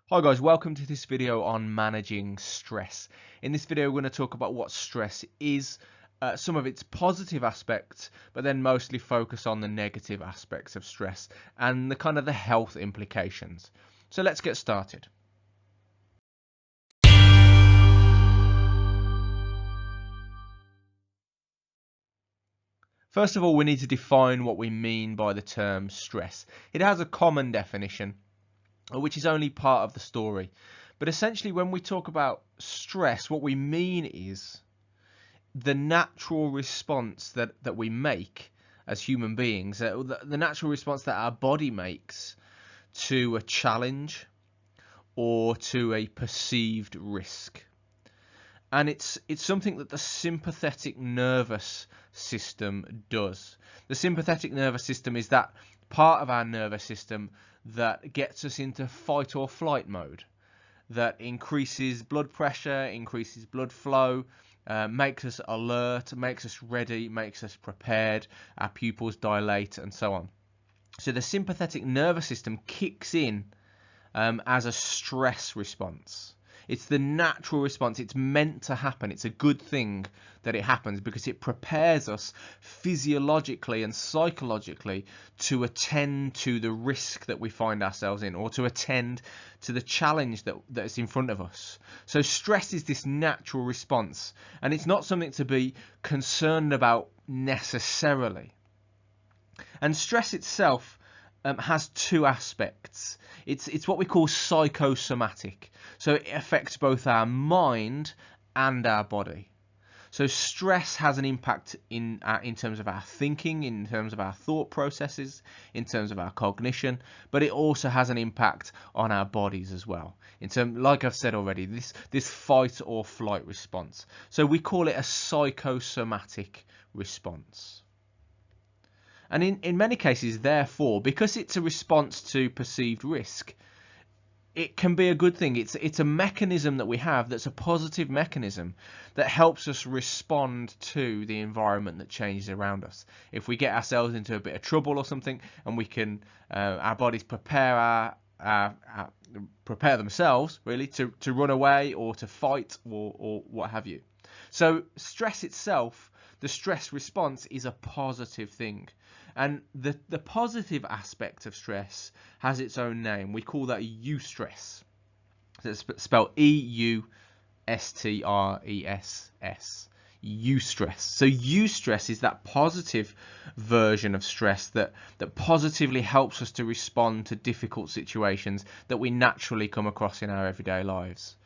Hi guys, welcome to this video on managing stress. In this video we're going to talk about what stress is, some of its positive aspects, but then mostly focus on the negative aspects of stress and the health implications. So let's get started. First of all, we need to define what we mean by the term stress. It has a common definition, which is only part of the story. But essentially, when we talk about stress, what we mean is the natural response that we make as human beings, the natural response that our body makes to a challenge or to a perceived risk. And it's something that the sympathetic nervous system does. The sympathetic nervous system is that part of our nervous system that gets us into fight or flight mode, that increases blood pressure, increases blood flow, makes us alert, makes us ready, makes us prepared, our pupils dilate, and so on. So the sympathetic nervous system kicks in as a stress response. It's the natural response. It's meant to happen. It's a good thing that it happens because it prepares us physiologically and psychologically to attend to the risk that we find ourselves in, or to attend to the challenge that is in front of us. So stress is this natural response, and it's not something to be concerned about necessarily. And stress itself has two aspects. It's what we call psychosomatic. So it affects both our mind and our body. So stress has an impact in terms of our thinking, in terms of our thought processes, in terms of our cognition, but it also has an impact on our bodies as well. Like I've said already, this fight or flight response. So we call it a psychosomatic response. And in many cases, therefore, because it's a response to perceived risk, it can be a good thing. It's a mechanism that we have that's a positive mechanism that helps us respond to the environment that changes around us. If we get ourselves into a bit of trouble or something, and we can, our bodies prepare prepare themselves really to run away or to fight or what have you. So stress itself, the stress response, is a positive thing. And the positive aspect of stress has its own name. We call that eustress. So it's spelled E-U-S-T-R-E-S-S. Eustress. So eustress is that positive version of stress that positively helps us to respond to difficult situations that we naturally come across in our everyday lives.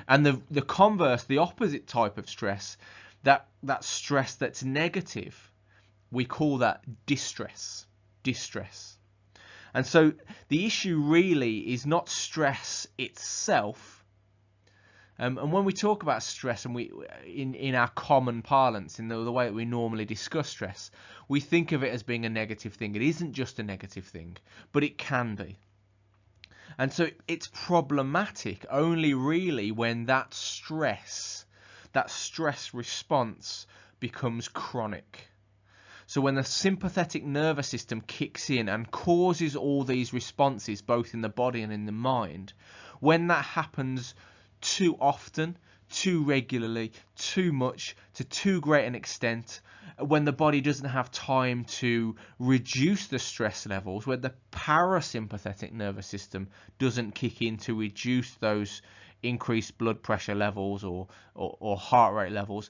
And the converse, the opposite type of stress, that stress that's negative, we call that distress. And so the issue really is not stress itself. And when we talk about stress, and in our common parlance, in the way that we normally discuss stress, we think of it as being a negative thing. It isn't just a negative thing, but it can be. And so it's problematic only really when that stress response becomes chronic. So when the sympathetic nervous system kicks in and causes all these responses, both in the body and in the mind, when that happens too often, too regularly, too much, to too great an extent, when the body doesn't have time to reduce the stress levels, when the parasympathetic nervous system doesn't kick in to reduce those increased blood pressure levels or heart rate levels,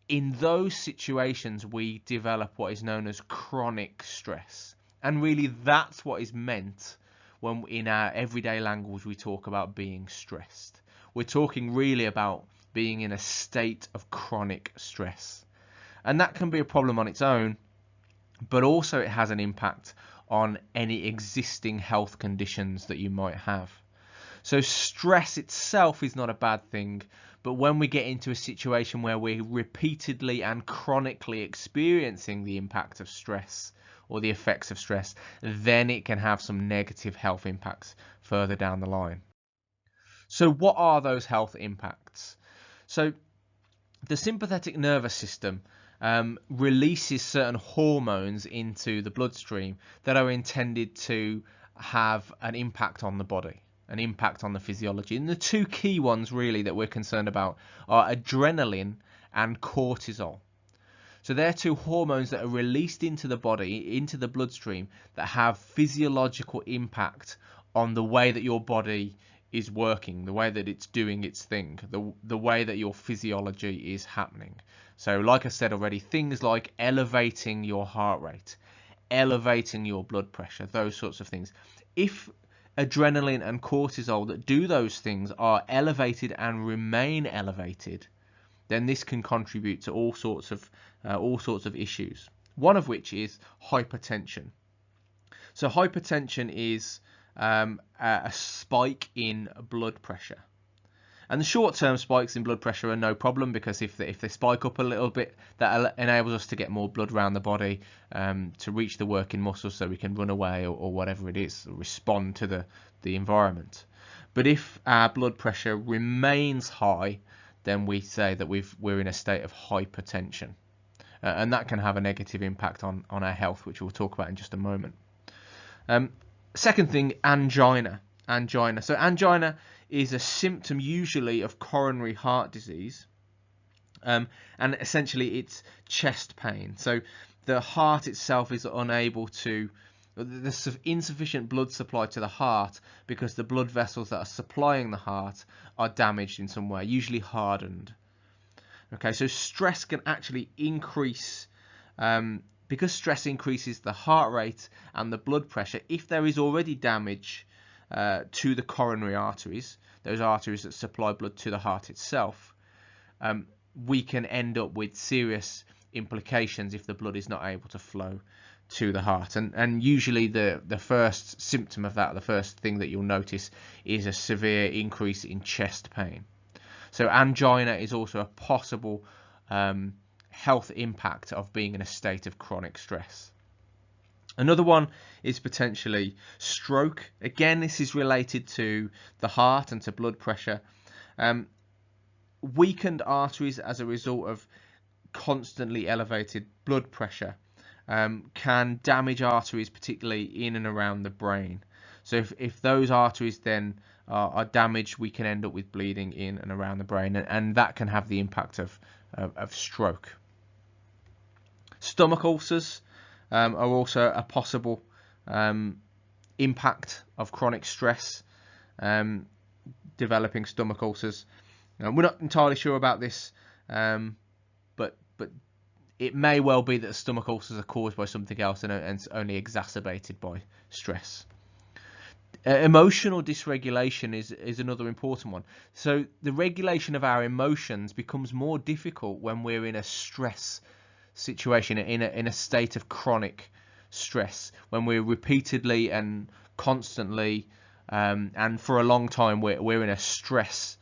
in those situations we develop what is known as chronic stress. And really that's what is meant when in our everyday language we talk about being stressed. We're talking really about being in a state of chronic stress. And that can be a problem on its own, but also it has an impact on any existing health conditions that you might have. So stress itself is not a bad thing, but when we get into a situation where we're repeatedly and chronically experiencing the impact of stress or the effects of stress, then it can have some negative health impacts further down the line. So what are those health impacts? So the sympathetic nervous system releases certain hormones into the bloodstream that are intended to have an impact on the body. an impact on the physiology. And the two key ones really that we're concerned about are adrenaline and cortisol. So they're two hormones that are released into the body, into the bloodstream, that have physiological impact on the way that your body is working, the way that it's doing its thing, the way that your physiology is happening. So like I said already, things like elevating your heart rate, elevating your blood pressure, those sorts of things. If adrenaline and cortisol that do those things are elevated and remain elevated, then this can contribute to all sorts of issues. One of which is hypertension. So hypertension is a spike in blood pressure, and the short-term spikes in blood pressure are no problem, because if they spike up a little bit, that enables us to get more blood around the body to reach the working muscles, so we can run away or whatever it is, respond to the environment. But if our blood pressure remains high, then we say that we're in a state of hypertension, and that can have a negative impact on our health, which we'll talk about in just a moment. Second thing, angina. So angina is a symptom usually of coronary heart disease, and essentially it's chest pain. So the heart itself is unable to, there's insufficient blood supply to the heart because the blood vessels that are supplying the heart are damaged in some way, usually hardened. Okay, so stress can actually increase, because stress increases the heart rate and the blood pressure. If there is already damage to the coronary arteries, those arteries that supply blood to the heart itself, we can end up with serious implications if the blood is not able to flow to the heart. And usually the first symptom of that, the first thing that you'll notice, is a severe increase in chest pain. So angina is also a possible health impact of being in a state of chronic stress. Another one is potentially stroke. Again, this is related to the heart and to blood pressure. Weakened arteries as a result of constantly elevated blood pressure can damage arteries, particularly in and around the brain. So if those arteries then are damaged, we can end up with bleeding in and around the brain, and that can have the impact of stroke. Stomach ulcers are also a possible impact of chronic stress, developing stomach ulcers. We're not entirely sure about this, but it may well be that the stomach ulcers are caused by something else and it's only exacerbated by stress. Emotional dysregulation is another important one. So the regulation of our emotions becomes more difficult when we're in a stress situation, in a state of chronic stress, when we're repeatedly and constantly and for a long time we're in a stress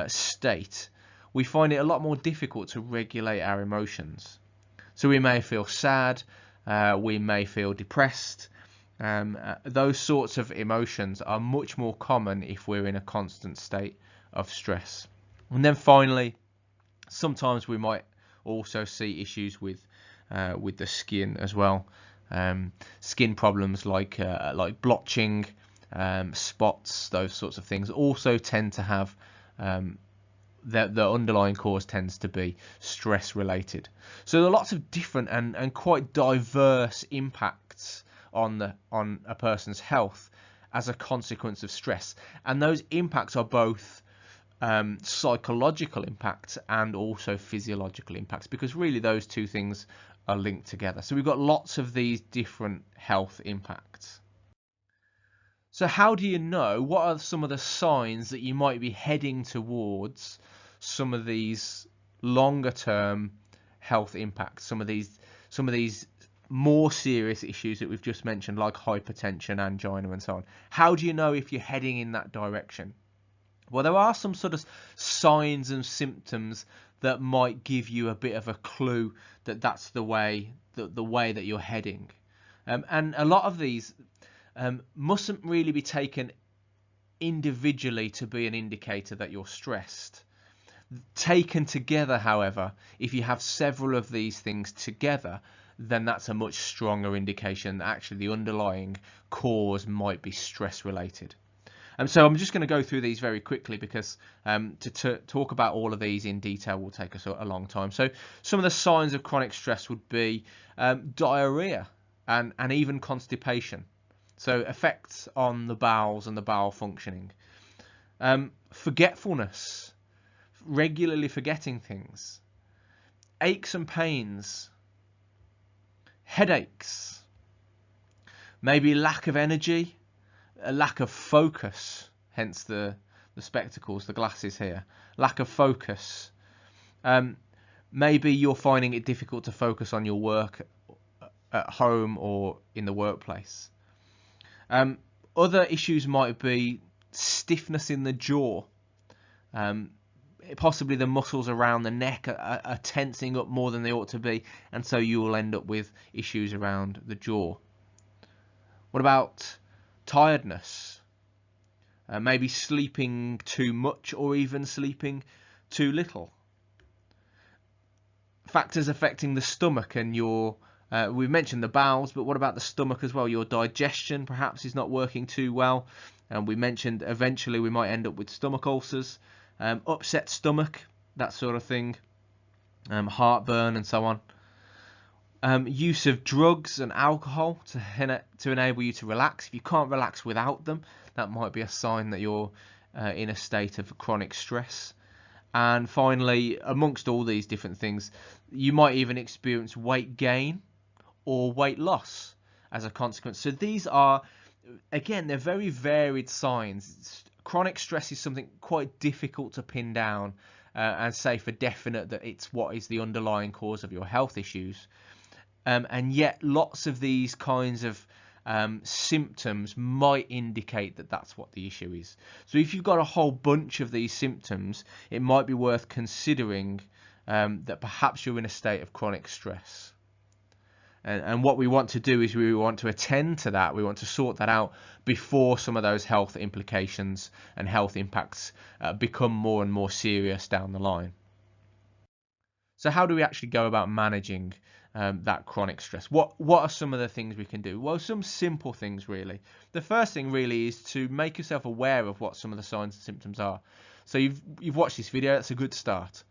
state. We find it a lot more difficult to regulate our emotions. So we may feel sad, we may feel depressed. Those sorts of emotions are much more common if we're in a constant state of stress. And then finally, sometimes we might also see issues with the skin as well. Skin problems like blotching, spots, those sorts of things also tend to have the underlying cause tends to be stress related. So there are lots of different and quite diverse impacts on a person's health as a consequence of stress, and those impacts are both psychological impacts and also physiological impacts, because really those two things are linked together. So we've got lots of these different health impacts. So how do you know? What are some of the signs that you might be heading towards some of these longer term health impacts, some of these more serious issues that we've just mentioned, like hypertension, angina and so on? How do you know if you're heading in that direction? Well, there are some sort of signs and symptoms that might give you a bit of a clue that that's the way that you're heading, and a lot of these mustn't really be taken individually to be an indicator that you're stressed. Taken together, however, if you have several of these things together, then that's a much stronger indication that actually the underlying cause might be stress related. And so I'm just going to go through these very quickly because to talk about all of these in detail will take us a long time. So some of the signs of chronic stress would be diarrhea and even constipation. So effects on the bowels and the bowel functioning. Forgetfulness, regularly forgetting things. Aches and pains. Headaches. Maybe lack of energy. A lack of focus, hence the spectacles, the glasses here. Lack of focus. Maybe you're finding it difficult to focus on your work at home or in the workplace. Other issues might be stiffness in the jaw. Possibly the muscles around the neck are tensing up more than they ought to be, and so you will end up with issues around the jaw. What about tiredness? Maybe sleeping too much or even sleeping too little. Factors affecting the stomach and your we've mentioned the bowels, but what about the stomach as well? Your digestion perhaps is not working too well, and we mentioned eventually we might end up with stomach ulcers, upset stomach, that sort of thing, heartburn and so on. Use of drugs and alcohol to enable you to relax. If you can't relax without them, that might be a sign that you're in a state of chronic stress. And finally, amongst all these different things, you might even experience weight gain or weight loss as a consequence. So these are, again, they're very varied signs. Chronic stress is something quite difficult to pin down and say for definite that it's what is the underlying cause of your health issues. And yet lots of these kinds of symptoms might indicate that that's what the issue is. So if you've got a whole bunch of these symptoms, it might be worth considering that perhaps you're in a state of chronic stress. And what we want to do is we want to attend to that. We want to sort that out before some of those health implications and health impacts become more and more serious down the line. So how do we actually go about managing that chronic stress? What are some of the things we can do? Well, some simple things really. The first thing really is to make yourself aware of what some of the signs and symptoms are. So you've watched this video, that's a good start.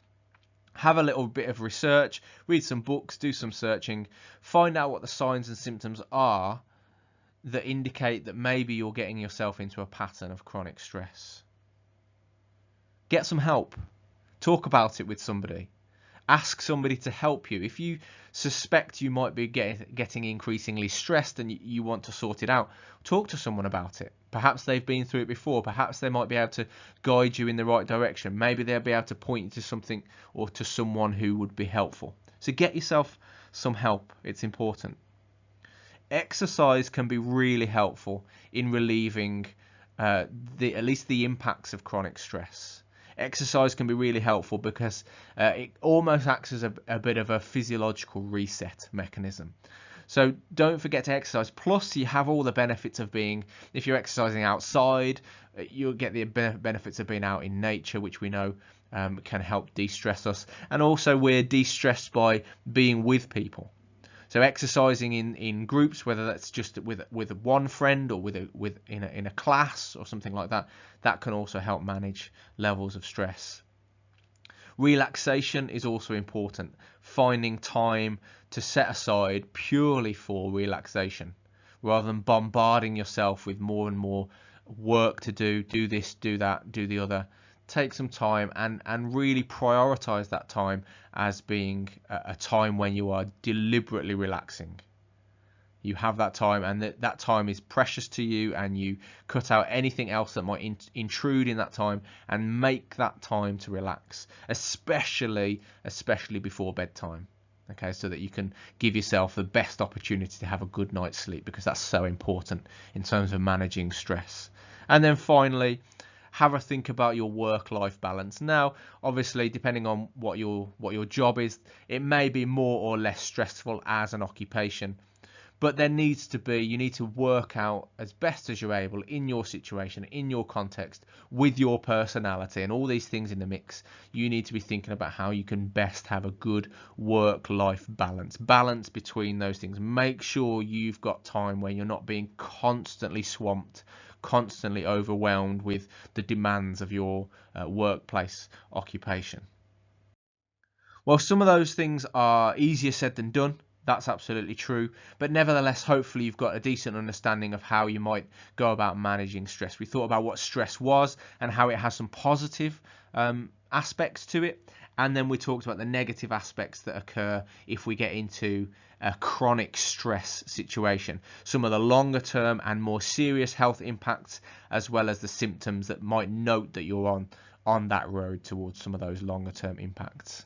Have a little bit of research, read some books, do some searching, find out what the signs and symptoms are that indicate that maybe you're getting yourself into a pattern of chronic stress. Get some help. Talk about it with somebody. Ask somebody to help you. If you suspect you might be getting increasingly stressed and you want to sort it out, talk to someone about it. Perhaps they've been through it before. Perhaps they might be able to guide you in the right direction. Maybe they'll be able to point you to something or to someone who would be helpful. So get yourself some help. It's important. Exercise can be really helpful in relieving at least the impacts of chronic stress. Exercise can be really helpful because it almost acts as a bit of a physiological reset mechanism. So don't forget to exercise. Plus, you have all the benefits of being, if you're exercising outside, you'll get the benefits of being out in nature, which we know can help de-stress us. And also we're de-stressed by being with people. So exercising in groups, whether that's just with one friend or in a class or something like that, that can also help manage levels of stress. Relaxation is also important. Finding time to set aside purely for relaxation, rather than bombarding yourself with more and more work to do this, do that, do the other. Take some time and really prioritize that time as being a time when you are deliberately relaxing. You have that time, and that time is precious to you, and you cut out anything else that might intrude in that time and make that time to relax, especially before bedtime. Okay, so that you can give yourself the best opportunity to have a good night's sleep, because that's so important in terms of managing stress. And then finally, have a think about your work-life balance. Now, obviously, depending on what your job is, it may be more or less stressful as an occupation, but you need to work out as best as you're able in your situation, in your context, with your personality and all these things in the mix. You need to be thinking about how you can best have a good work-life balance between those things. Make sure you've got time when you're not being constantly swamped, constantly overwhelmed with the demands of your workplace occupation. Well, some of those things are easier said than done. That's absolutely true. But nevertheless, hopefully you've got a decent understanding of how you might go about managing stress. We thought about what stress was and how it has some positive aspects to it. And then we talked about the negative aspects that occur if we get into a chronic stress situation. Some of the longer term and more serious health impacts, as well as the symptoms that might note that you're on that road towards some of those longer term impacts.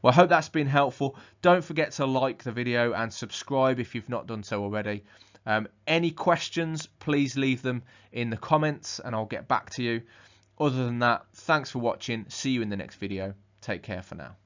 Well, I hope that's been helpful. Don't forget to like the video and subscribe if you've not done so already. Any questions, please leave them in the comments and I'll get back to you. Other than that, thanks for watching. See you in the next video. Take care for now.